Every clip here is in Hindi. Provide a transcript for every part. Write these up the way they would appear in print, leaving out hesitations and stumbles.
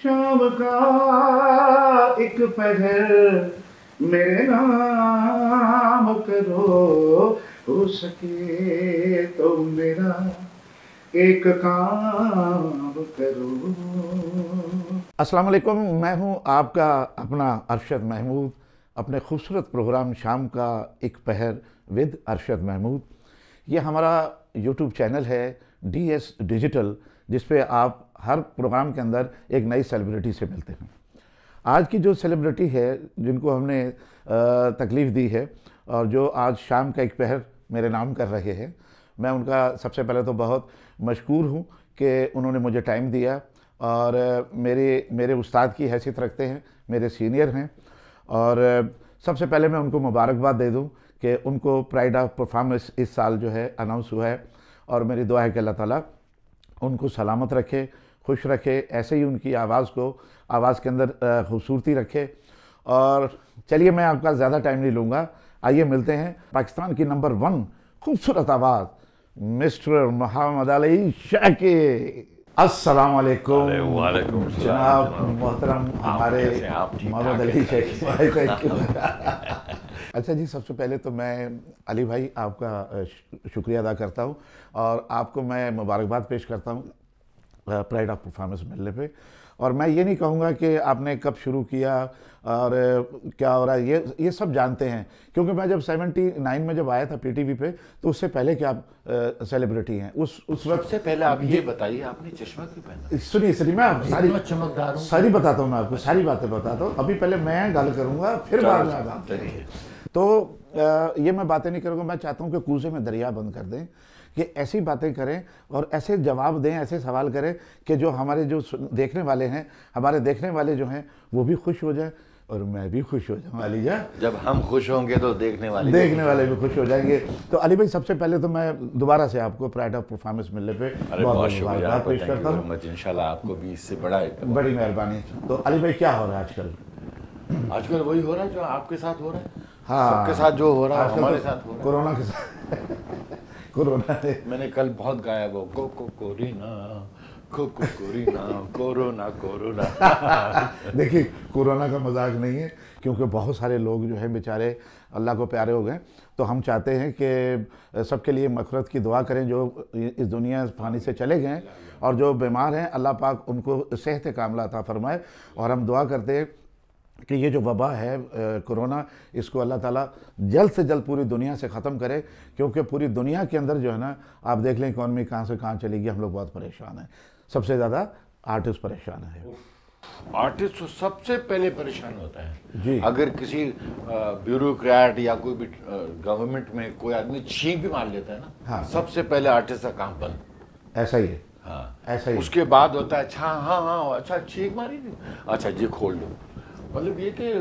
शाम का एक पहर मेरे नाम करो, हो सके तो मेरा एक काम करो। अस्सलाम वालेकुम, मैं हूं आपका अपना अरशद महमूद, अपने खूबसूरत प्रोग्राम शाम का एक पहर विद अरशद महमूद। ये हमारा यूट्यूब चैनल है DS डिजिटल, जिस पे आप हर प्रोग्राम के अंदर एक नई सेलिब्रिटी से मिलते हैं। आज की जो सेलिब्रिटी है जिनको हमने तकलीफ़ दी है और जो आज शाम का एक पहर मेरे नाम कर रहे हैं, मैं उनका सबसे पहले तो बहुत मशकूर हूँ कि उन्होंने मुझे टाइम दिया और मेरे उस्ताद की हैसियत रखते हैं, मेरे सीनियर हैं। और सबसे पहले मैं उनको मुबारकबाद दे दूँ कि उनको प्राइड ऑफ परफॉर्मेंस इस साल जो है अनाउंस हुआ है, और मेरी दुआ है कि अल्लाह ताला उनको सलामत रखे, खुश रखे, ऐसे ही उनकी आवाज़ के अंदर खूबसूरती रखे। और चलिए, मैं आपका ज़्यादा टाइम नहीं लूँगा, आइए मिलते हैं पाकिस्तान की नंबर 1 खूबसूरत आवाज़ मिस्टर मोहम्मद अली शाकिर। अस्सलाम वालेकुम जनाब मोहतरम हमारे मोहम्मद अली शाकिर। अच्छा जी, सबसे पहले तो मैं अली भाई आपका शुक्रिया अदा करता हूँ और आपको मैं मुबारकबाद पेश करता हूँ प्राइड ऑफ परफॉर्मेंस मिलने पे। और मैं ये नहीं कहूँगा कि आपने कब शुरू किया और क्या हो रहा है, ये सब जानते हैं, क्योंकि मैं जब 79 में जब आया था PTV पे, तो उससे पहले कि आप सेलिब्रिटी हैं उस वक्त से पहले आप ये बताइए, आपने चश्मा क्यों पहना? सुनिए, मैं सारी बताता हूँ, मैं आपको सारी बातें बताता हूँ। अभी पहले मैं गल करूँगा, फिर बाद में आप करेंगे। तो ये मैं बातें नहीं करूँगा, मैं चाहता हूँ कि कूजे में दरिया बंद कर दें, कि ऐसी बातें करें और ऐसे जवाब दें, ऐसे सवाल करें कि जो हमारे जो देखने वाले हैं, हमारे देखने वाले जो हैं वो भी खुश हो जाए और मैं भी खुश हो जाऊँ। अली जा, जब हम खुश होंगे तो देखने वाले भी खुश हो जाएंगे। तो अली भाई, सबसे पहले तो मैं दोबारा से आपको प्राइड ऑफ परफॉर्मेंस मिलने पे बहुत शुक्रिया पेश करता हूँ। इंशाल्लाह आपको भी इससे बड़ी मेहरबानी। तो अली भाई, क्या हो रहा है आजकल? आजकल वही हो रहा है जो आपके साथ हो रहा है। हाँ, सबके साथ जो हो रहा है हमारे तो साथ हो रहा है। कोरोना के साथ कोरोना ने मैंने कल बहुत गाया वो कोरोना कोरोना। देखिए, कोरोना का मजाक नहीं है, क्योंकि बहुत सारे लोग जो है बेचारे अल्लाह को प्यारे हो गए। तो हम चाहते हैं कि सबके लिए मग़फ़िरत की दुआ करें, जो इस दुनिया फानी से चले गए, और जो बीमार हैं अल्लाह पाक उनको सेहत कामिला अता फरमाए। और हम दुआ करते हैं कि ये जो वबा है कोरोना, इसको अल्लाह ताला जल्द से जल्द पूरी दुनिया से ख़त्म करे, क्योंकि पूरी दुनिया के अंदर जो है ना, आप देख लें इकॉनमी कहाँ से कहाँ चलेगी। हम लोग बहुत परेशान हैं, सबसे ज़्यादा आर्टिस्ट परेशान है। आर्टिस्ट तो सबसे पहले परेशान होता है जी। अगर किसी ब्यूरोक्रेट या कोई भी गवर्नमेंट में कोई आदमी छींक भी मार लेता है ना, हाँ, सबसे पहले आर्टिस्ट का काम बंद। ऐसा ही है। हाँ, ऐसा ही। उसके बाद होता है अच्छा हाँ अच्छा छींक मारी थी, अच्छा जी खोल लो। मतलब ये कि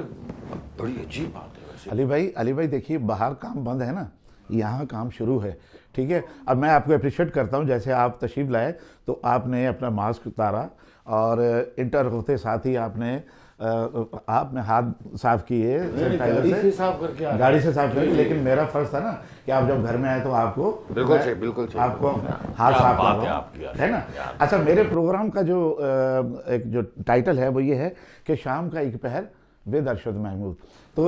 बड़ी अजीब बात है वैसे। अली भाई देखिए, बाहर काम बंद है ना, यहाँ काम शुरू है, ठीक है। अब मैं आपको अप्रिशिएट करता हूँ, जैसे आप तशरीफ लाए तो आपने अपना मास्क उतारा और इंटर होते साथ ही आपने हाथ साफ किए सैनिटाइजर से, गाड़ी से साफ किए। लेकिन मेरा फर्ज था ना कि आप जब घर में आए तो आपको बिल्कुल आपको हाथ साफ करना है ना। अच्छा, मेरे प्रोग्राम का जो एक जो टाइटल है वो ये है कि शाम का एक पहर विद अरशद महमूद। तो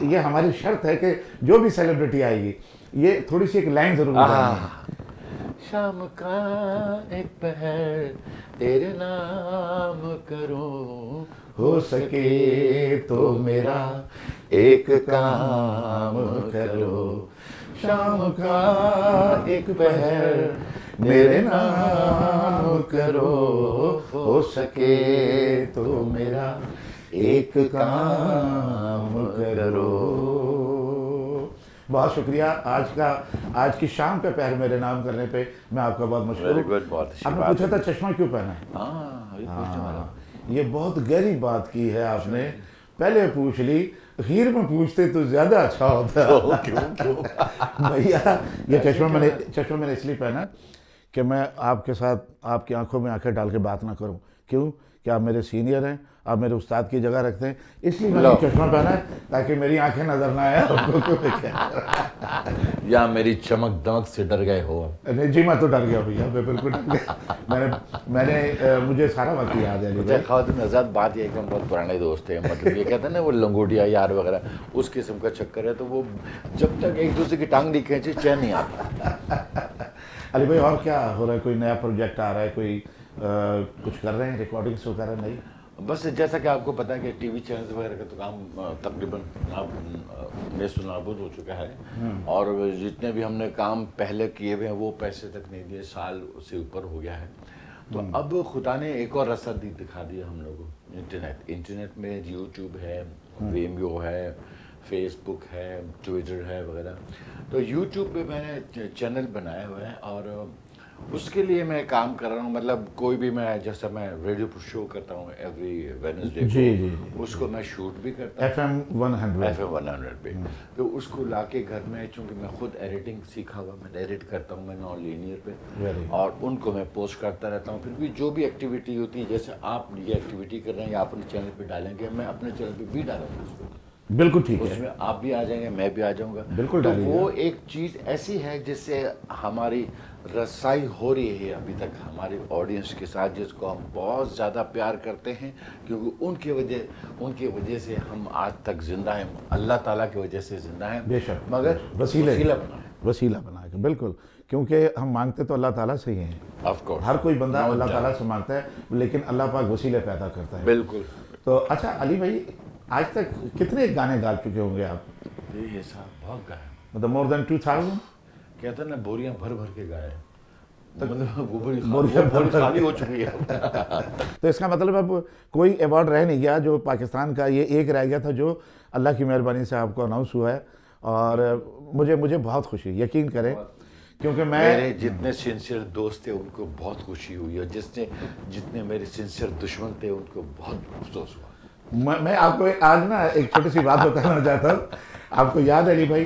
ये हमारी शर्त है कि जो भी सेलिब्रिटी आएगी, ये थोड़ी सी एक लाइन जरूर बताएंगे। शाम का एक पहर तेरे नाम करो, हो सके तो मेरा एक काम करो। शाम का एक पहर मेरे नाम करो, हो सके तो मेरा एक काम करो। बहुत शुक्रिया। आज की शाम का पहर मेरे नाम करने पे मैं आपका बहुत मशहूर हूँ। आपने पूछा था चश्मा क्यों पहना है? ये बहुत गहरी बात की है आपने, पहले पूछ ली, खीर में पूछते तो ज्यादा अच्छा होता। भैया, ये चश्मा मैंने इसलिए पहना कि मैं आपके साथ आपकी आंखों में आंखें डाल के बात ना करूं, क्यों कि आप मेरे सीनियर हैं, आप मेरे उस्ताद की जगह रखते हैं, इसलिए मैंने चश्मा पहना है ताकि मेरी आंखें नजर ना आए आपको। क्यों या मेरी चमक दमक से डर गए हो? नहीं जी, मैं तो डर गया भैया, मैं बिल्कुल डर गया। मैंने मुझे सारा वक्त याद है। खातिन आज़ाद, बात ये है कि हम बहुत पुराने दोस्त हैं, मतलब ये कहते हैं ना वो लंगोटिया यार वगैरह, उस किस्म का चक्कर है। तो वो जब तक एक दूसरे की टांग नहीं खींचे चैन नहीं आता। अली भाई और क्या हो रहा है? कोई नया प्रोजेक्ट आ रहा है? कोई कुछ कर रहे हैं, रिकॉर्डिंग्स वगैरह? नहीं, बस जैसा कि आपको पता है कि टीवी चैनल्स वगैरह का तो काम तकरीबन नाबूद हो चुका है, और जितने भी हमने काम पहले किए हुए हैं वो पैसे तक नहीं दिए, साल से ऊपर हो गया है। तो अब खुदा ने एक और रास्ता दिखा दिया हम लोगों को। इंटरनेट में यूट्यूब है, वीमियो है, फेसबुक है, ट्विटर है वगैरह। तो यूट्यूब पे मैंने चैनल बनाया हुआ है और उसके लिए मैं काम कर रहा हूँ। मतलब कोई भी, मैं जैसा मैं रेडियो पर शो करता हूँ एवरी वेडनेसडे को, उसको मैं शूट भी करता हूँ FM 100 पे। तो उसको लाके घर में, चूँकि मैं खुद एडिटिंग सीखा हुआ, मैं एडिट करता हूँ मैं नॉन लीनियर पे, और उनको मैं पोस्ट करता रहता हूँ। फिर भी जो भी एक्टिविटी होती है, जैसे आप ये एक्टिविटी कर रहे हैं या अपने चैनल पर डालेंगे, मैं अपने चैनल पर भी डालूंगा उसको। बिल्कुल ठीक है, उसमें आप भी आ जाएंगे, मैं भी आ जाऊंगा। बिल्कुल। तो वो एक चीज़ ऐसी है जिससे हमारी रसाई हो रही है अभी तक हमारी ऑडियंस के साथ, जिसको हम बहुत ज़्यादा प्यार करते हैं, क्योंकि उनकी वजह से हम आज तक जिंदा हैं, अल्लाह ताला की वजह से जिंदा हैं। बेशक, मगर वसीला बना के, बिल्कुल, क्योंकि हम मांगते तो अल्लाह ताला से ही हैं। ऑफ कोर्स, हर कोई बंदा अल्लाह ताला से मांगता है, लेकिन अल्लाह पाक वसीले पैदा करता है। बिल्कुल। तो अच्छा अली भाई, आज तक कितने गाने गा चुके होंगे आप? ये साहब बहुत गाए, मतलब मोर देन 2000? कहते हैं ना, बोरियां भर भर के गाए, मतलब बोरियां खाली हो चुकी है। तो इसका मतलब अब कोई अवार्ड रह नहीं गया जो पाकिस्तान का, ये एक रह गया था जो अल्लाह की मेहरबानी से आपको अनाउंस हुआ है, और मुझे बहुत खुशी, यकीन करें, क्योंकि मेरे जितने सिंसियर दोस्त थे उनको बहुत खुशी हुई, और जितने मेरे सिंसियर दुश्मन थे उनको बहुत अफसोस हुआ। मैं आपको आज ना एक छोटी सी बात बताना चाहता हूँ। आपको याद है अली भाई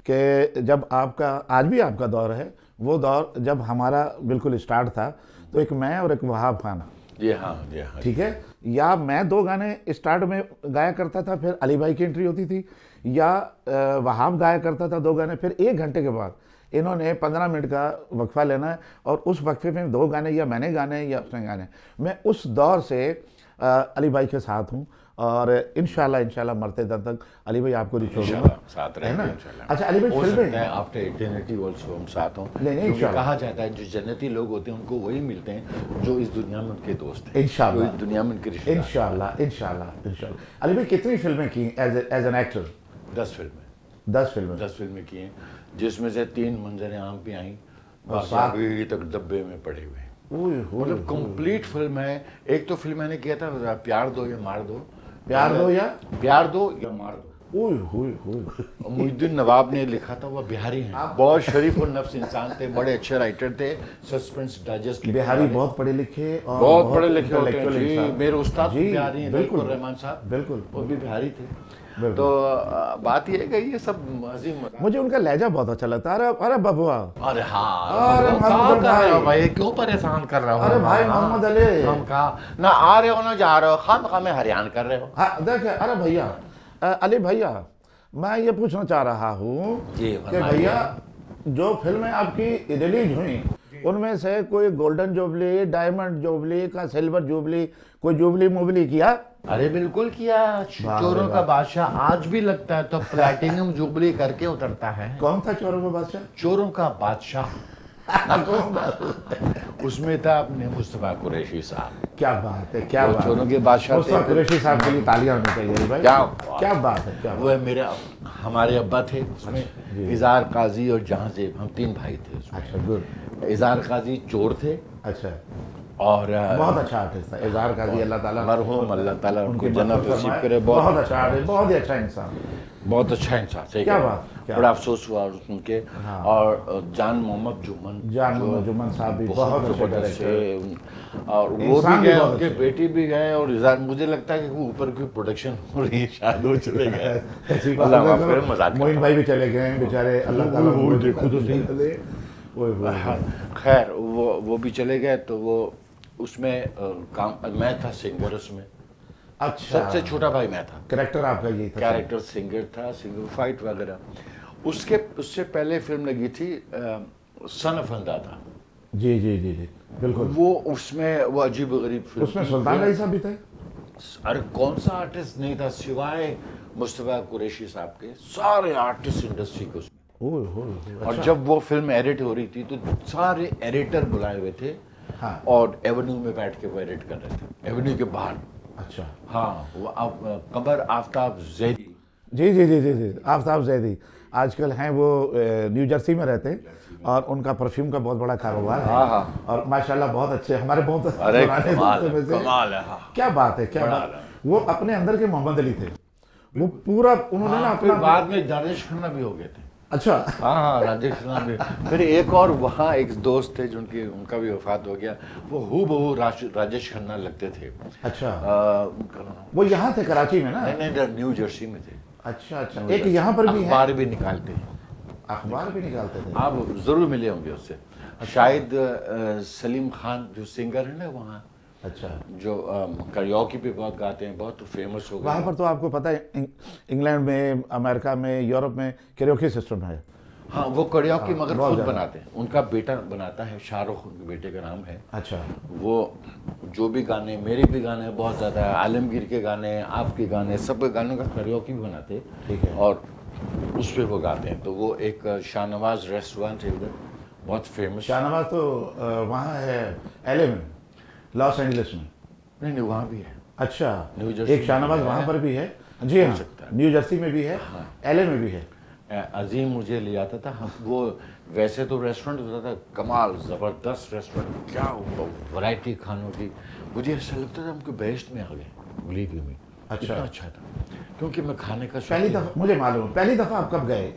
कि जब आपका, आज भी आपका दौर है, वो दौर जब हमारा बिल्कुल स्टार्ट था, तो एक मैं और एक वहाब खान, जी हाँ, ठीक है, या मैं 2 गाने स्टार्ट में गाया करता था, फिर अली भाई की एंट्री होती थी, या वहाब गाया करता था 2 गाने, फिर 1 घंटे के बाद इन्होंने 15 मिनट का वक्फा लेना है, और उस वक्फे में 2 गाने या मैंने गाने या उसने गाने। मैं उस दौर से अली भाई के साथ हूँ, और इंशाल्लाह मरते दम तक अली भाई आपको नहीं छोड़ूंगा, साथ रहेंगे इंशाल्लाह। अच्छा अली भाई, फिल्में आफ्टर इटर्निटी आल्सो हम साथ हों। नहीं, कहा जाता है जो जन्नती लोग होते हैं उनको वही मिलते हैं जो इस दुनिया में उनके दोस्त हैं, इंशाल्लाह, जो इस दुनिया में उनके रिश्तेदार। इंशाल्लाह। अली भाई कितनी फिल्में की एज एन एक्टर? 10 फिल्में। 10 फिल्में की हैं, जिसमें से 3 मंजर आम पे आई, बाकी तक डब्बे में पड़े हुए। मतलब कंप्लीट फिल्म है। एक तो फिल्म मैंने किया था प्यार दो या मार दो, प्यार दो या मार दो। मुहिद्दीन नवाब ने लिखा था, वो बिहारी हैं, बहुत शरीफ और नफ्स इंसान थे, बड़े अच्छे राइटर थे, सस्पेंस डाइजेस्ट लिखने बिहारी बहुत पढ़े लिखे और बहुत पढ़े लिखे होते हैं जी। मेरे उस्ताद बिहारी हैं, बिल्कुल रहमान साहब, बिल्कुल, वो भी बिहारी थे। तो बात ये है कि ये सब अजीम, मुझे उनका लहजा बहुत अच्छा लगता है। अरे बबुआ, अरे हाँ, अरे भाई क्यों परेशान कर रहे हो? अरे भाई मोहम्मद अली, हम कहा ना आ रहे हो ना जा रहे हो, खाम में हरियाण कर रहे हो। हाँ देखिए, अरे भैया अली भैया, मैं ये पूछना चाह रहा हूँ कि भैया जो फिल्में आपकी रिलीज हुई उनमें से कोई गोल्डन जुबली, डायमंड जुबली का, सिल्वर जुबली, कोई जुबली मुबली किया? अरे बिल्कुल किया। चोरों का बादशाह आज भी लगता है तो प्लैटिनम जुबली करके उतरता है। कौन था चोरों का बादशाह? चोरों का बादशाह उसमें था अपने मुस्तफा कुरैशी साहब। क्या बात है, क्या बात, चोरों के बादशाह मुस्तफा कुरैशी साहब के लिए तालियां होनी चाहिए भाई। क्या बात है, क्या वो है मेरे, हमारे अब्बा थे उसमें, इजार काजी और जहांजेब, हम 3 भाई थे उसमें। अच्छा, गुड। इजार काजी चोर थे, अच्छा, और बहुत अच्छा आर्टिस्ट था इजार काजी, अल्लाह ताला मरहूम, अल्लाह ताला उनको जन्नत नसीब करे। बहुत अच्छा आर्टिस्ट, बहुत ही अच्छा इंसान, बहुत अच्छा इंसान। क्या बात, बड़ा अफसोस हुआ उनके। हाँ। और जान मोहम्मद जुम्मन साहब भी बहुत अच्छे, और वो भी गए, उनके बेटी भी गए, और मुझे लगता है कि वो ऊपर की प्रोडक्शन हो रही है, शायद वो चले गए। मोइन भाई भी चले गए बेचारे, अल्लाह ताला। खैर वो भी चले गए, तो वो उसमें काम मैं था सिंगर उसमें। अच्छा, सबसे छोटा भाई मैं था। कैरेक्टर आपका यही था? कैरेक्टर सिंगर था, सिंगर फाइट वगैरह। उससे पहले फिल्म लगी थी सन ऑफ अंदाजा। जी जी जी जी, बिल्कुल। वो उसमें वो अजीब गरीब फिल्म। उसमें सुल्तान रईसा भी थे? अरे कौन सा आर्टिस्ट नहीं था सिवाय मुस्तफा कुरैशी साहब के, सारे आर्टिस्ट इंडस्ट्री के उसमें। और अच्छा। जब वो फिल्म एडिट हो रही थी तो सारे एडिटर बुलाए हुए थे। हाँ। और एवेन्यू में बैठ के वो एडिट कर रहे थे, एवेन्यू के बाहर। अच्छा। हाँ, वो अब कमर आफ्ताब जैदी। जी जी जी जी जी, आफ्ताब जैदी आजकल हैं, वो न्यू जर्सी में रहते हैं और उनका परफ्यूम का बहुत बड़ा कारोबार है। हाँ हाँ। और माशाल्लाह बहुत अच्छे, हमारे बहुत अरे पुराने दोस्तों में से। कमाल है। हाँ। क्या बात है, क्या बड़ा बात। है। वो अपने अंदर के मोहम्मद अली थे, वो पूरा उन्होंने ना हाँ, फिर अपना। बाद में राजेश खन्ना भी हो गए थे। अच्छा। हाँ हाँ, राजेश खन्ना भी। फिर एक और वहाँ एक दोस्त थे जिनकी उनका भी वफात हो गया, वो हूबहू राजेश खन्ना लगते थे। अच्छा। उनका नाम- वो यहाँ थे कराची में ना? नहीं नहीं, न्यू जर्सी में थे। अच्छा अच्छा, एक यहाँ पर भी है, अखबार भी निकालते हैं। अखबार भी निकालते थे। आप जरूर मिले होंगे उससे। शायद सलीम खान जो सिंगर है ना वहाँ, अच्छा। जो करियोकी पे बहुत गाते हैं, बहुत फेमस हो गए। वहाँ पर तो आपको पता है इंग्लैंड में, अमेरिका में, यूरोप में कैरियोकी सिस्टम है। हाँ, वो करियोकी मगर बहुत खुद ज़्यादा। बनाते हैं, उनका बेटा बनाता है, शाहरुख उनके बेटे का नाम है। अच्छा। वो जो भी गाने, मेरे भी गाने बहुत ज़्यादा है, आलमगीर के गाने, आपके गाने, सब गानों का करियोकी भी बनाते हैं। ठीक है। और उस पर वो गाते हैं। तो वो एक शाहनवाज रेस्टोरेंट है उधर, बहुत फेमस। शाहनवाज तो वहाँ है एलए में, लॉस एंजलिस में। नहीं नहीं, वहाँ भी है। अच्छा, न्यू जर्सी एक शाहनवाज में वहाँ है। पर भी है। जी हाँ, सकता है। न्यू जर्सी में भी है, एलए में भी है। अजीम मुझे ले जाता था। हम वो वैसे तो रेस्टोरेंट होता था कमाल, ज़बरदस्त रेस्टोरेंट, क्या वैरायटी खानों की। मुझे ऐसा लगता था हमको बेस्ट में आ गए, बिलीव यू मी। अच्छा। इतना अच्छा था, क्योंकि मैं खाने का पहली दफ़ा मुझे मालूम है, पहली दफ़ा आप कब गए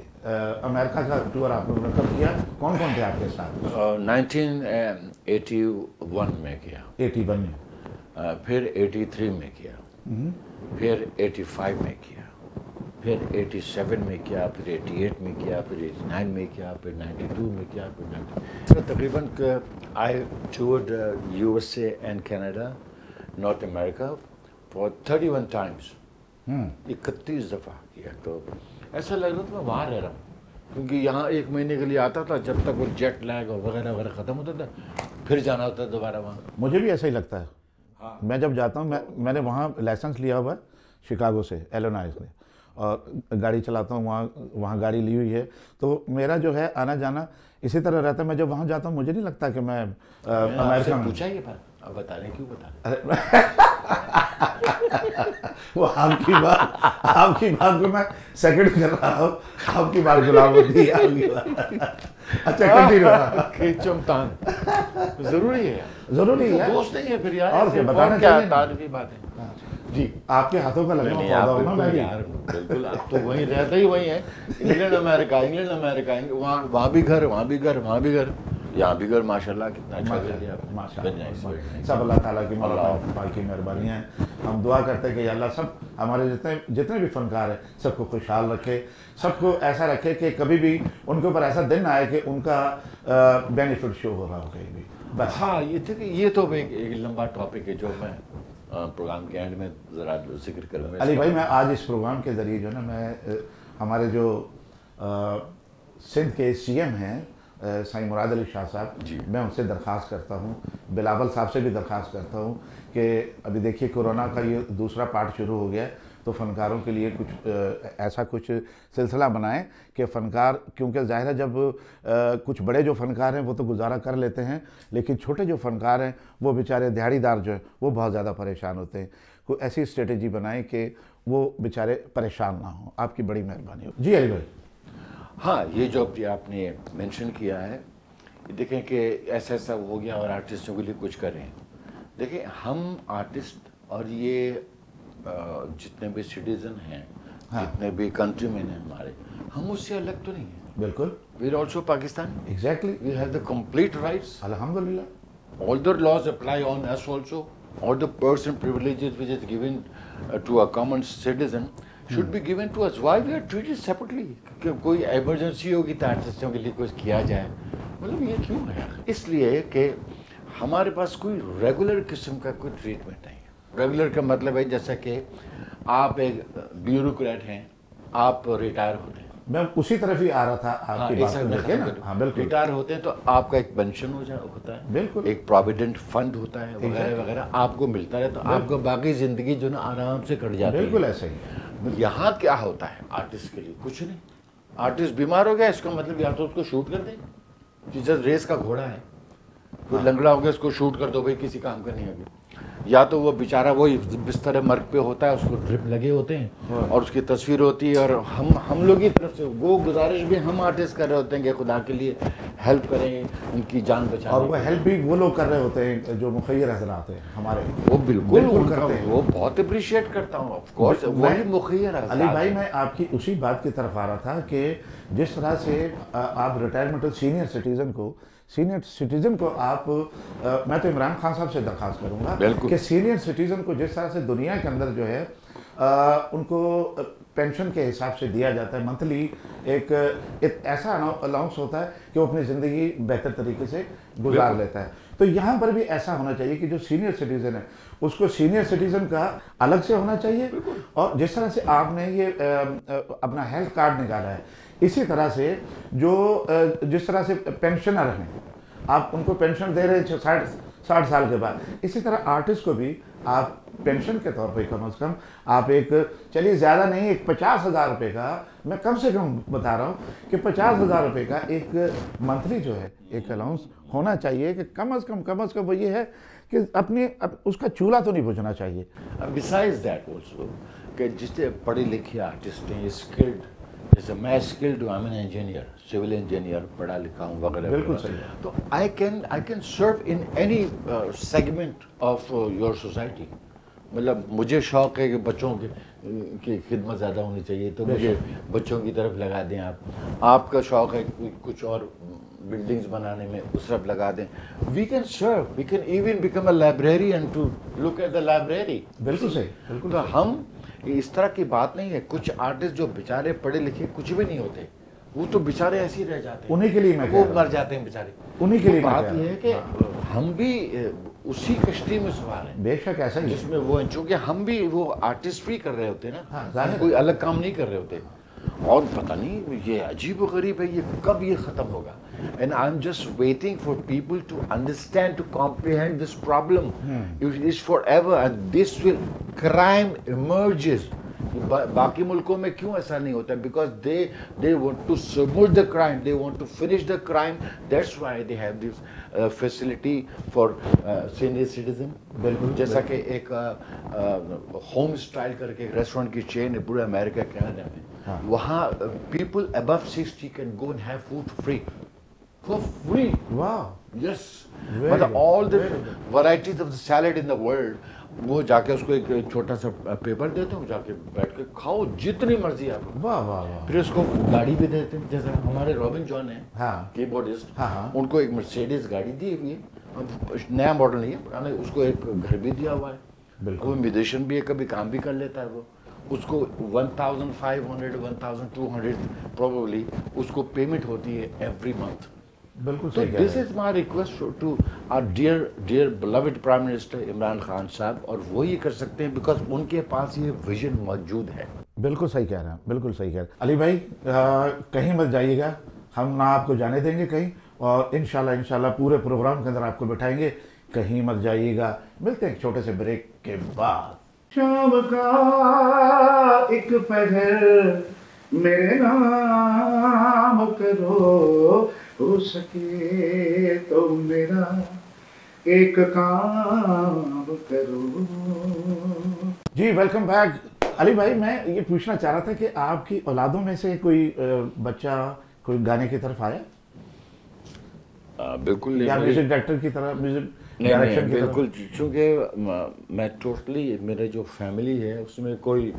अमेरिका का टूर आप लोगों ने कब किया? कौन कौन थे आपके साथ? 1981 में किया, 81 में। फिर 83 में किया, फिर 85 में किया, फिर 87 में किया, फिर 88 में किया, फिर 89 में किया, फिर 92 में किया, फिर 90। तो तकरीबन आई टूर्ड USA and Canada, north America for 31 times. 31 दफ़ा किया। तो ऐसा लग रहा था मैं वहाँ रह रहा हूँ, क्योंकि यहाँ 1 महीने के लिए आता था, जब तक वो जेट लैग और वगैरह वगैरह ख़त्म होता था, फिर जाना होता दोबारा वहाँ। मुझे भी ऐसा ही लगता है। हाँ। मैं जब जाता हूँ, मैंने वहाँ लाइसेंस लिया हुआ है शिकागो से, इलिनॉय से, और गाड़ी चलाता हूँ, वहाँ गाड़ी ली हुई है। तो मेरा जो है आना जाना इसी तरह रहता है। मैं जब वहाँ जाता हूँ मुझे नहीं लगता कि मैं अमेरिका में। पूछा ये बात, अब बता रहे क्यों बता रहे? वो आपकी बात को मैं सेकंड कर रहा हूँ, आपकी बात गुलाम होती है, आपकी बात। अच्छा, कंटिन्यू। खींचम तान जरूरी है, जरूरी है, दोस्त नहीं है फिर यार, और क्या बताना क्या चाहिए ना। तारीफी बात है जी। आपके हाथों का लगना पौधा हो ना। मैं भी यार बिल्कुल, आप तो वहीं रहते ही वहीं है, इंग्लैंड अमेरिका, वहाँ भी घर, वहाँ भी घर, वहाँ भी घर, यहाँ भी घर। माशाल्लाह कितना अच्छा कर दिया आपने। माशाल्लाह, सब अल्लाह ताला की पाक की मेहरबानियाँ हैं। हम दुआ करते हैं कि अल्लाह सब हमारे जितने भी फनकार हैं सबको खुशहाल रखे, सबको ऐसा रखे कि कभी भी उनके ऊपर ऐसा दिन आए कि उनका बेनिफिट शो हो रहा हो कहीं भी। बस हाँ, ये तो एक लंबा टॉपिक है जो मैं प्रोग्राम के एंड में ज़रा जिक्र करूँगा। अली भाई, मैं आज इस प्रोग्राम के ज़रिए जो ना, मैं हमारे जो सिंध के CM हैं साईं मुराद अली शाह साहब, मैं उनसे दरख्वास्त करता हूँ, बिलावल साहब से भी दरख्वास्त करता हूँ कि अभी देखिए कोरोना का ये दूसरा पार्ट शुरू हो गया है, तो फ़नकारों के लिए कुछ ऐसा कुछ सिलसिला बनाएं कि फ़नकार, क्योंकि ज़ाहिर है जब कुछ बड़े जो फ़नकार हैं वो तो गुजारा कर लेते हैं, लेकिन छोटे जो फ़नकार हैं वो बेचारे दिहाड़ीदार जो हैं वो बहुत ज़्यादा परेशान होते हैं। कोई ऐसी स्ट्रेटजी बनाएं कि वो बेचारे परेशान ना हों। आपकी बड़ी मेहरबानी हो। जी अली भाई। हाँ, ये जो आपने मेंशन किया है, देखें कि ऐसा ऐसा हो गया और आर्टिस्टों के लिए कुछ करें। देखें, हम आर्टिस्ट और ये जितने भी सिटीजन हैं, हाँ। जितने भी कंट्रीमैन हैं हमारे, हम उससे अलग तो नहीं हैं। बिल्कुल। We are also Pakistan. Exactly. We have the complete rights. अल्हम्दुलिल्लाह। All the laws apply on us also. All the personal privileges which is given to a common citizen should be given to us. Why we are treated separately? कि कोई emergency होगी तो आर्टिस्टों के लिए कुछ किया जाए, मतलब ये क्यों है? इसलिए कि हमारे पास कोई रेगुलर किस्म का कोई ट्रीटमेंट नहीं है। रेगुलर का मतलब है जैसा कि आप एक ब्यूरोक्रेट हैं, आप रिटायर होते हैं, मैं उसी तरफ ही आ रहा था आपकी बात को लेके ना। हाँ बिल्कुल, रिटायर होते हैं तो आपका एक पेंशन होता है, बिल्कुल, एक प्रोविडेंट फंड होता है वगैरह वगैरह, आपको मिलता है, तो आपको बाकी जिंदगी जो ना आराम से कट जाती है। बिल्कुल ऐसा ही है। यहाँ क्या होता है आर्टिस्ट के लिए? कुछ नहीं। आर्टिस्ट बीमार हो गया, इसका मतलब या तो उसको शूट कर दे, जिस रेस का घोड़ा है, कोई लंगड़ा हो गया उसको शूट कर दो भाई, किसी काम का नहीं है। या तो वो बेचारा वही बिस्तर मर्ग पे होता है, उसको ड्रिप लगे होते हैं और उसकी तस्वीर होती है, और हम लोग की तरफ से वो गुजारिश भी हम आर्टिस्ट कर रहे होते हैं कि खुदा के लिए हेल्प करें, उनकी जान बचाएं। और वो हेल्प भी वो लोग कर रहे होते हैं जो मुखैर हजरात हैं हमारे, वो बिल्कुल करते हैं। वो बहुत अप्रिशिएट करता हूँ, ऑफ कोर्स वही मुखैर हजरात। अली भाई, मैं आपकी उसी बात की तरफ आ रहा था कि जिस तरह से आप रिटायरमेंट सीनियर सिटीजन को आप मैं तो इमरान खान साहब से दरख्वास्त करूंगा कि सीनियर सिटीजन को जिस तरह से दुनिया के अंदर जो है उनको पेंशन के हिसाब से दिया जाता है, मंथली एक ऐसा अलाउंस होता है कि वो अपनी ज़िंदगी बेहतर तरीके से गुजार लेता है। तो यहाँ पर भी ऐसा होना चाहिए कि जो सीनियर सिटीज़न है उसको सीनियर सिटीज़न का अलग से होना चाहिए, और जिस तरह से आपने ये अपना हेल्थ कार्ड निकाला है, इसी तरह से जो जिस तरह से पेंशनर हैं आप उनको पेंशन दे रहे हैं 60 साल के बाद, इसी तरह आर्टिस्ट को भी आप पेंशन के तौर पे कम से कम आप एक, चलिए ज़्यादा नहीं, एक 50,000 रुपये का, मैं कम से कम बता रहा हूँ कि 50,000 रुपये का एक मंथली जो है एक अलाउंस होना चाहिए, कि कम से कम वो ये है कि उसका चूल्हा तो नहीं बुझना चाहिए। बिसाइड्स दैट ऑल्सो कि जितने पढ़े लिखे आर्टिस्ट हैं, स्किल्ड, जैसे मैं स्किल्ड हूँ, I am an engineer, civil engineer, पढ़ा लिखा हूँ वगैरह, बिल्कुल सही है। तो I can serve in any segment of your society. मतलब मुझे शौक है कि बच्चों की खिदमत ज़्यादा होनी चाहिए, तो मुझे बच्चों की तरफ लगा दें आप। आपका शौक है कुछ और बिल्डिंग्स बनाने में, उस तरफ लगा दें। We can serve, we can even become a librarian to look at the library. बिल्कुल सही, बिल्कुल। तो हम इस तरह की बात नहीं है। कुछ आर्टिस्ट जो बेचारे पढ़े लिखे कुछ भी नहीं होते, वो तो बेचारे ऐसे ही रह जाते हैं, उन्हीं के लिए मैं वो मर जाते हैं बेचारे। उन्हीं के लिए बात ये है कि हम भी उसी कश्ती में सवार हैं, बेशक ऐसा ही, जिसमें वो हैं, चूँकि हम भी वो आर्टिस्ट भी कर रहे होते हैं ना, हाँ, कोई अलग काम नहीं कर रहे होते। और पता नहीं ये अजीब व गरीब है, ये कब ये ख़त्म होगा। And I am just waiting for people to understand, to comprehend this problem. It is forever and this will, crime emerges. बाकी मुल्कों में क्यों ऐसा नहीं होता? Because they want to submit the crime, they want to finish the crime, that's why they have this facility for senior citizen. बिल्कुल, जैसा कि एक होम स्टाइल करके एक रेस्टोरेंट की चेन है पूरे अमेरिका कनाडा में, वहाँ people above 60 can go and have food free, for free. वाह, यस, मतलब all the varieties of the salad in the world, वो जाके उसको एक छोटा सा पेपर देते हो, जाके बैठ के खाओ जितनी मर्जी आप। वाह वाह वाह। फिर उसको गाड़ी भी देते हैं, जैसे हमारे रॉबिन जॉन है, हाँ, कीबोर्डिस्ट, हाँ, उनको एक मर्सिडीज गाड़ी दी हुई है, नया मॉडल नहीं है पुराना, उसको एक घर भी दिया हुआ है। वो म्यूजिशियन भी है, कभी काम भी कर लेता है। वो उसको 1500 1200 प्रोबेबली उसको पेमेंट होती है एवरी मंथ। बिल्कुल So सही। this is my request to our dear beloved Prime Minister Imran Khan साहब, और वो ये कर सकते हैं बिकॉज उनके पास ये विजन मौजूद है। बिल्कुल सही कह रहे हैं, बिल्कुल सही कह रहे हैं। अली भाई कहीं मत जाइएगा, हम ना आपको जाने देंगे कहीं, और इंशाल्लाह पूरे प्रोग्राम के अंदर आपको बैठाएंगे, कहीं मत जाइएगा। मिलते हैं एक छोटे से ब्रेक के बाद। शाम का एक पहर मेरे नाम करो, हो सके तो मेरा एक काम करो। जी वेलकम बैक। अली भाई, मैं ये पूछना चाह रहा था कि आपकी औलादों में से कोई बच्चा कोई गाने की तरफ आया? बिल्कुल, या म्यूजिक डायरेक्टर की तरफ, म्यूजिक नहीं, बिल्कुल, चूँकि मैं टोटली, मेरे जो फैमिली है उसमें कोई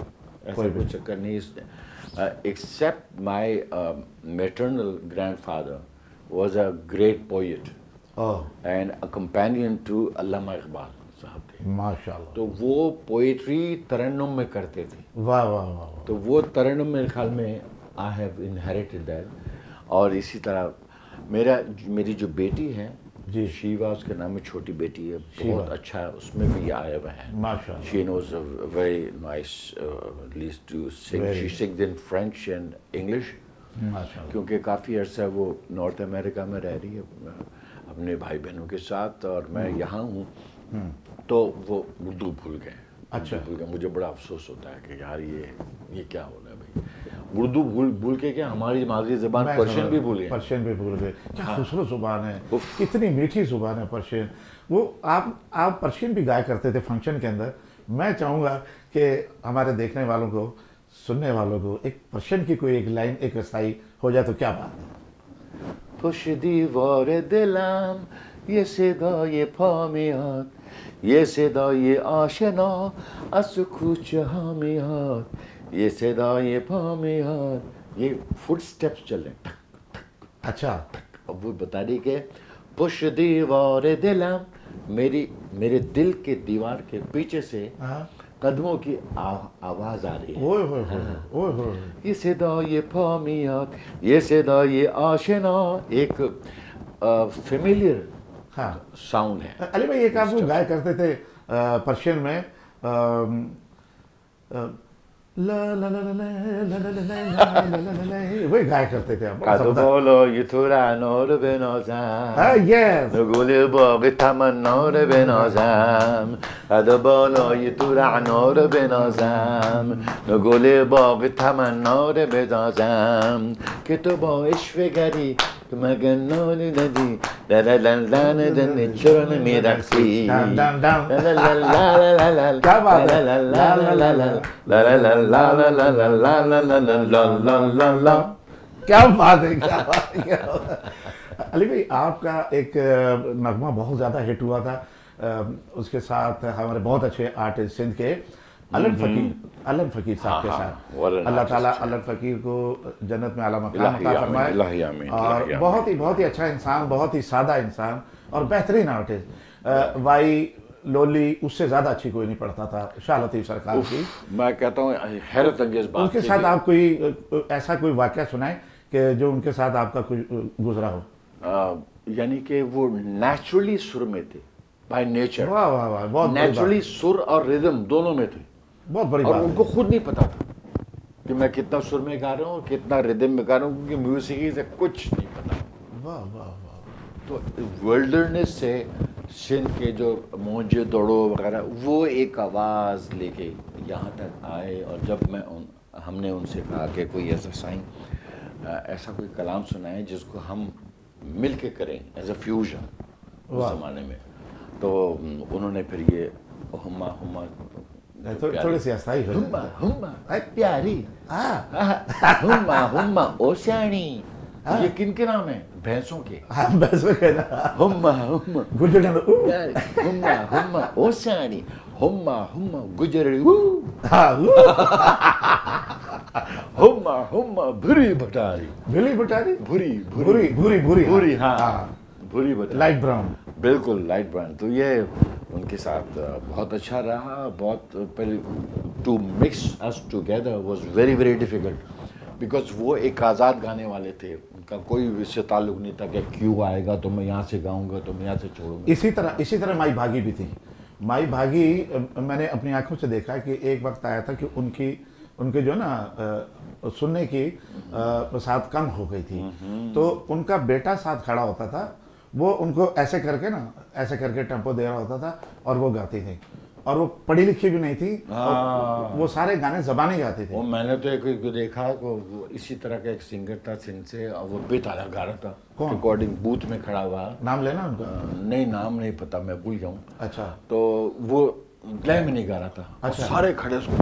ऐसा कोई चक्कर नहीं, except my maternal grandfather was a great poet and a companion to Allama Iqbal साहब थे, माशाल्लाह। तो वो पोइट्री तरन्नुम में करते थे। वाह वाह वाह। तो वो तरन्नुम मेरे ख्याल में आई हैव इनहेरिटेड दैट। और इसी तरह मेरी जो बेटी है जी। शीवा उसके नाम में छोटी बेटी है, बहुत अच्छा है, उसमें भी आए हुए हैं माशाल्लाह। She knows very nice least to sing, she sings in French and English, क्योंकि काफ़ी अर्सा वो नॉर्थ अमेरिका में रह रही है अपने भाई बहनों के साथ, और मैं यहाँ हूँ तो वो उर्दू भूल गए। अच्छा। भूल गए, मुझे बड़ा अफसोस होता है कि यार ये क्या हो रहा है भाई, उर्दू भूल के क्या हमारी मादरी ज़बान पर्शियन भी भूल गए। पर्शियन भी भूल गए। क्या खूबसूरत ज़ुबान है, कितनी मीठी ज़ुबान है पर्शियन। वो आप पर्शियन भी गाया करते थे फंक्शन के अंदर। मैं चाहूँगा कि हमारे देखने वालों को, सुनने वालों को एक पर्शियन की कोई एक लाइन, एक रसाई हो जाए तो क्या बात है। पुश दीवार दिलम ये सदाए फामियात, ये सदाए आशना अस कुछ हमियात, ये सदाए फामियात, ये फुट स्टेप्स चल रहे हैं। अच्छा। अब वो बता रही कि पुश दीवार दिलम, मेरे दिल के दीवार के पीछे से कदमों की आवाज आ रही है। ओए होए होए, ओए होए। ये सदा ये फामियात, ये सदा ये आशना, एक फेमिलियर साउंड है। अली भाई एक आप गाया करते थे पर्शियन में ला ला ला ला ला ला ला, वही गाया करते थे आप। बोलो ये थोड़ा नूर बेनौज़म, यस नगुल बाग तमन्नूर बेनौज़म, बोलो ये थोड़ा नूर बेनौज़म, नगुल बाग तमन्नूर बेनौज़म, कि तो बाइश गरी मगन नूर नदी, ला ला ला ला ला चुरन में रखी, ला ला ला ला ला, क्या बात है, ला ला ला ला ला ला ला ला ला ला ला ला ला ला ला ला ला, क्या बात है, क्या बात है। अली भाई आपका एक नगमा बहुत ज़्यादा हिट हुआ था, उसके साथ हमारे बहुत अच्छे आर्टिस्ट सिंध के अलन फ़कीर साहब के साथ। अल्लाह ताला अलन फ़कीर को जन्नत में आला मकाम अता फरमाए। और बहुत ही अच्छा इंसान, बहुत ही सादा इंसान और बेहतरीन आर्टिस्ट। वाई लोली उससे ज़्यादा अच्छी कोई नहीं पढ़ता था, शाह लतीफ़ सरकार की। मैं कहता हूँ हैरत अंगेज़ बात। उनके साथ आप कोई ऐसा कोई वाक़या सुनाए कि जो उनके साथ आपका कुछ गुजरा हो। यानी कि वो नेचुरली सुर में थे, बाय नेचर। वाह वाह वाह, बहुत नेचुरली सुर और रिदम दोनों में थे, बहुत बड़ी बात। और उनको खुद नहीं पता था कि मैं कितना सुर में गा रहा हूँ और कितना रिदम में गा रहा हूँ, क्योंकि म्यूजिक से कुछ नहीं पता। वाह वाह वाह। तो वर्ल्डनेस से सिंध के जो मोजे दौड़ो वगैरह, वो एक आवाज़ लेके यहाँ तक आए। और जब हमने उनसे कहा कि कोई ऐसा साइन, ऐसा कोई कलाम सुनाए जिसको हम मिल के करें एज अ फ्यूजन उस ज़माने में, तो उन्होंने फिर ये हुम्मा हुम्मा, थोड़ी सी अस्थाई हो, हुम्मा हुम्मा प्यारी, हुम्मा हुम्मा ओशानी, ये किनके नाम है? भैंसों के। भैंसों के ना। हुम्मा हुम्मा गुजर, हुम्मा हुम्मा ओशानी, हुम्मा हुम्मा गुजर, हुम्मा हुम्मा भूरी भटारी, भूरी भटारी, भूरी भूरी भूरी भूरी भूरी, हाँ भूरी भटारी, लाइट ब्राउन, बिल्कुल लाइट ब्राउन। तो ये उनके साथ बहुत अच्छा रहा। बहुत पहले to mix us together was very very difficult, because वो एक आज़ाद गाने वाले थे, उनका कोई इससे ताल्लुक नहीं था कि क्यों आएगा तो मैं यहाँ से गाऊंगा तो मैं यहाँ से छोड़ूंगा। इसी तरह माई भागी भी थी। माई भागी मैंने अपनी आंखों से देखा कि एक वक्त आया था कि उनके जो ना सुनने की साथ कम हो गई थी, तो उनका बेटा साथ खड़ा होता था, वो उनको ऐसे करके टेम्पो दे रहा होता था और वो गाती थी, और वो पढ़ी लिखी भी नहीं थी, वो सारे गाने ज़बानी गाते थे। मैंने तो एक देखा, वो इसी तरह का एक सिंगर था सिंध से, और वो बेताला गा रहा था, रिकॉर्डिंग बूथ में खड़ा हुआ। नाम लेना उनका? नहीं, नाम नहीं पता, मैं भूल गया हूँ। अच्छा। तो वो लय में नहीं गा रहा था। अच्छा। सारे खड़े उसको,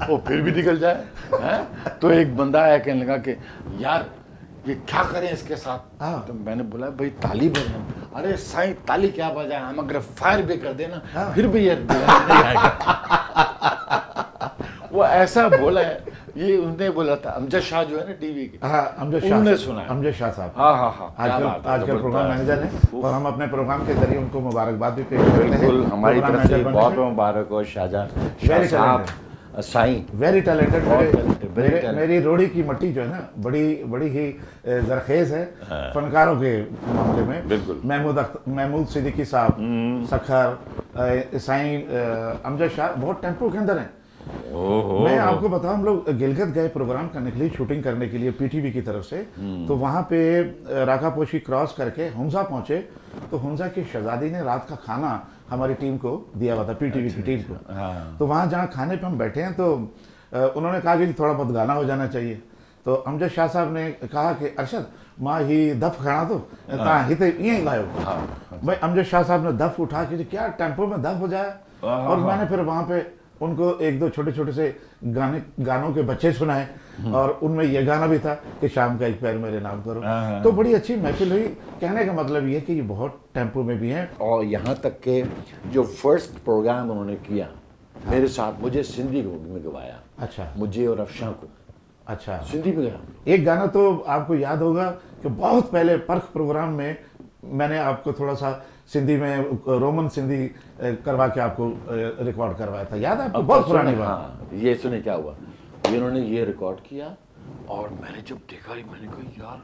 वो फिर भी निकल जाए है? तो एक बंदा आया कहने लगा कि यार ये क्या करें इसके साथ। तो मैंने बोला भाई ताली बजाएं। अरे साईं ताली क्या बजाएं, हम अगर फायर भी कर देना फिर भी ये नहीं आएगा। वो ऐसा बोला है, ये उन्होंने बोला था। अमजद शाह जो है ना टीवी के, उन्होंने सुना है। अमजद शाह साहब, हाँ, आजकल प्रोग्राम मैनेजर है, और हम अपने प्रोग्राम के जरिए उनको मुबारकबाद भी पेश करते हैं। बिल्कुल, हमारी तरफ से बहुत मुबारक हो शाहजहां साहब। साईं वेरी टैलेंटेड। मेरी रोड़ी की मट्टी जो है ना बड़ी ही जरखेज है फनकारों के मामले में। बिल्कुल। महमूद सिद्दीकी साहब, सखर, साईं अमजद शाह बहुत टेम्पो के अंदर हैं। मैं आपको बताऊं, हम लोग गिलगित गए प्रोग्राम करने के लिए, शूटिंग करने के लिए पीटीवी की तरफ से। तो वहाँ पे राकापोशी क्रॉस करके हुंजा पहुंचे, तो हुंजा की शहजादी ने रात का खाना हमारी टीम को दिया हुआ था, पीटीवी की टीम को। तो वहाँ जहाँ खाने पे हम बैठे हैं तो उन्होंने कहा कि थोड़ा बहुत गाना हो जाना चाहिए। तो अमजद शाह साहब ने कहा कि अरशद माँ ही दफ खड़ा तो हित यहीं गायो। भाई अमजद शाह साहब ने दफ उठा के क्या टेम्पो में दफ हो जाए। और मैंने फिर वहाँ पे उनको एक दो छोटे छोटे से गानों के बच्चे सुनाए, और उनमें यह गाना भी था कि शाम का एक पैर मेरे नाम करो। तो बड़ी अच्छी महफिल हुई। कहने का मतलब ये कि ये बहुत टेम्पो में भी है। और यहाँ तक के जो फर्स्ट प्रोग्राम उन्होंने किया मेरे साथ, मुझे सिंधी में गवाया। अच्छा। मुझे और अफशां को। अच्छा। सिंधी में गया। एक गाना तो आपको याद होगा कि बहुत पहले परख प्रोग्राम में मैंने आपको थोड़ा सा सिंधी में रोमन सिंधी करवा के आपको रिकॉर्ड करवाया था, याद है आपको? बहुत पुरानी बात। हाँ, ये सुने क्या हुआ, ये इन्होंने ये रिकॉर्ड किया और मैंने जब देखा मैंने कहा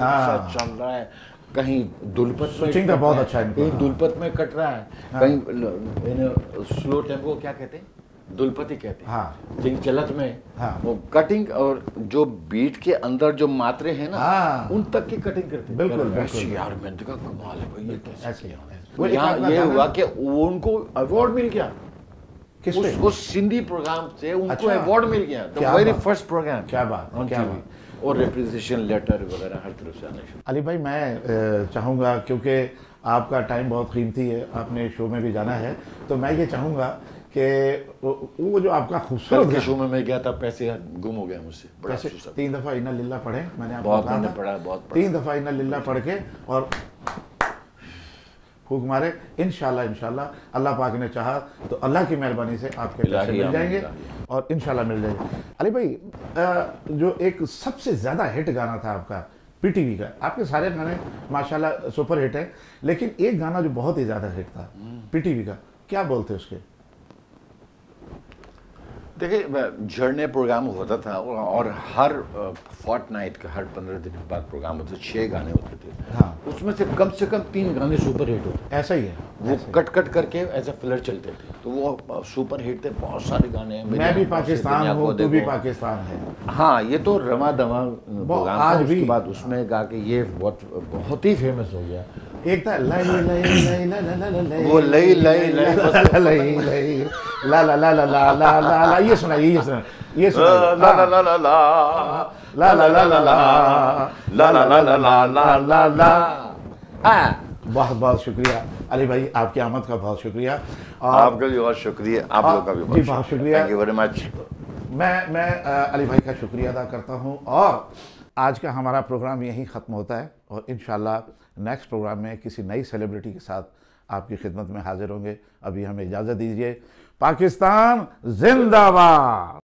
यार चल रहा है, कहीं दुलपत में बहुत अच्छा है, कहीं दुलपत में कट रहा है, कहीं स्लो टेम्पो क्या कहते हैं, दुलपत ही कहते हैं। हाँ। जिन चलत में वो कटिंग और जो बीट के अंदर जो मात्रे हैं ना, उन तक की कटिंग करते हैं। बिल्कुल यार मैंने देखा कमाल है भाई, ये कैसे किया। यहाँ ये हुआ कि उनको अवार्ड मिल गया, उस सिंधी प्रोग्राम से उनको अवार्ड मिल गया, द वेरी फर्स्ट प्रोग्राम। क्या बात, क्या बात। और रिप्रेजेंटेशन लेटर वगैरह हर तरफ से आने शुरू। अली भाई मैं चाहूँगा, क्योंकि आपका टाइम बहुत कीमती है, आपने शो में भी जाना है, तो मैं ये चाहूँगा कि वो जो आपका खूबसूरत के शो में मैं गया था, पैसे गुम हो गया मुझसे। पैसे 3 दफ़ा इन्ना लिल्ला पढ़े मैंने, आपको बहुत मैंने पढ़ा, बहुत 3 दफ़ा इन्ना लिल्ला पढ़ के और फूक मारे। इंशाल्लाह अल्लाह पाक ने चाहा तो अल्लाह की मेहरबानी से आपके पैसे मिल जाएंगे और इंशाल्लाह मिल जाएंगे। अली भाई जो एक सबसे ज़्यादा हिट गाना था आपका पीटीवी का, आपके सारे गाने माशाल्लाह सुपर हिट हैं, लेकिन एक गाना जो बहुत ही ज़्यादा हिट था पीटीवी का, क्या बोलते उसके? देखिए झरने प्रोग्राम होता था और हर फोर्टनाइट का, हर 15 दिन के बाद प्रोग्राम होता था, 6 गाने होते थे। हाँ। उसमें से कम 3 गाने सुपर हिट होते। ऐसा ही है, वो कट करके एज ए फिलर चलते थे, तो वो सुपर हिट थे। बहुत सारे गाने, मैं भी पाकिस्तान हूँ, तू भी पाकिस्तान है। हाँ, ये तो रवा दवा प्रोग्राम आज भी बाद उसमें गा के ये बहुत ही फेमस हो गया। एक था लई लई लई लई वो लई लई लई लई ला ला ला ला ला ला ला, ये सुनाइए, ये सुनाइए ला ला ला ला ला ला ला ला ला ला ला ला ला ला ला ला। बहुत बहुत शुक्रिया अली भाई, आपकी आमद का बहुत शुक्रिया। आपका भी बहुत शुक्रिया, आप लोगों का भी बहुत शुक्रिया। Thank you very much. मैं अली भाई का शुक्रिया अदा करता हूँ, और आज का हमारा प्रोग्राम यहीं ख़त्म होता है, और इंशाल्लाह नेक्स्ट प्रोग्राम में किसी नई सेलिब्रिटी के साथ आपकी खिदमत में हाजिर होंगे। अभी हमें इजाज़त दीजिए। पाकिस्तान जिंदाबाद।